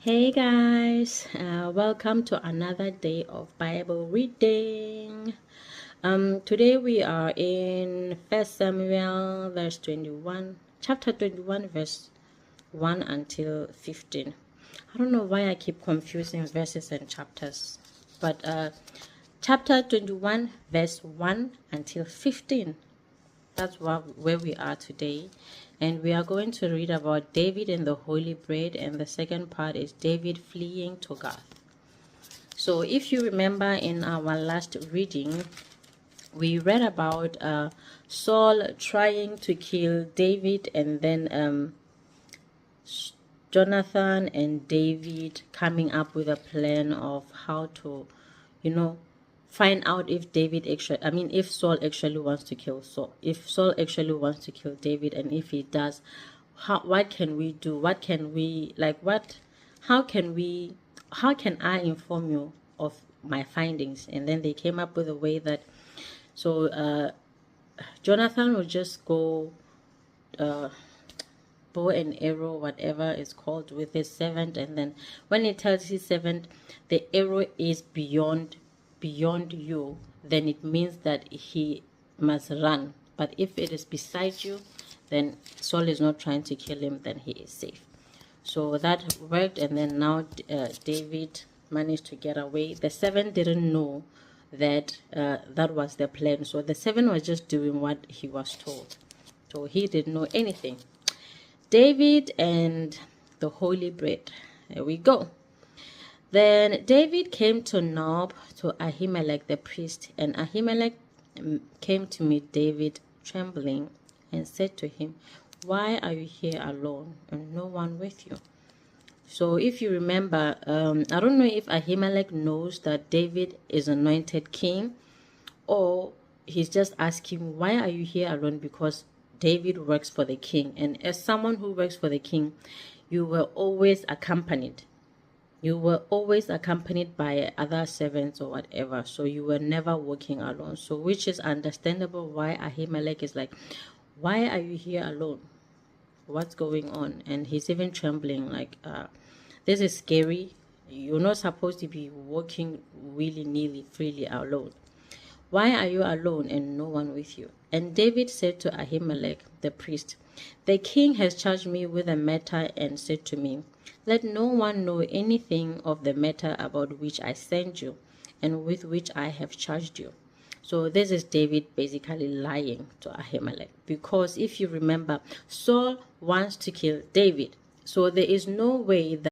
Hey guys, welcome to another day of Bible reading. Today we are in 1 Samuel verse 21, chapter 21 verse 1 until 15. I don't know why I keep confusing verses and chapters, but chapter 21 verse 1 until 15. That's where we are today. And we are going to read about David and the holy bread. And the second part is David fleeing to Gath. So if you remember in our last reading, we read about Saul trying to kill David, and then Jonathan and David coming up with a plan of how to, find out if if Saul actually wants to kill Saul, if Saul actually wants to kill David, and if he does, what can we do? What can we, how can I inform you of my findings? And then they came up with a way that, Jonathan will just go, bow and arrow, whatever it's called, with his servant, and then when he tells his servant the arrow is beyond you, then it means that he must run. But if it is beside you, then Saul is not trying to kill him, then he is safe. So that worked, and then now David managed to get away. The servant didn't know that that was the plan, so the servant was just doing what he was told, so he didn't know anything. David and the holy bread. There we go. Then David came to Nob, to Ahimelech the priest, and Ahimelech came to meet David trembling and said to him, "Why are you here alone and no one with you?" So if you remember, I don't know if Ahimelech knows that David is anointed king, or he's just asking, why are you here alone? Because David works for the king, and as someone who works for the king, you were always accompanied. You were always accompanied by other servants or whatever, so you were never walking alone. So which is understandable why Ahimelech is like, why are you here alone? What's going on? And he's even trembling, like, this is scary. You're not supposed to be walking willy-nilly, freely alone. Why are you alone and no one with you? And David said to Ahimelech the priest, "The king has charged me with a matter and said to me, 'Let no one know anything of the matter about which I sent you and with which I have charged you.'" So this is David basically lying to Ahimelech, because if you remember, Saul wants to kill David. So there is no way that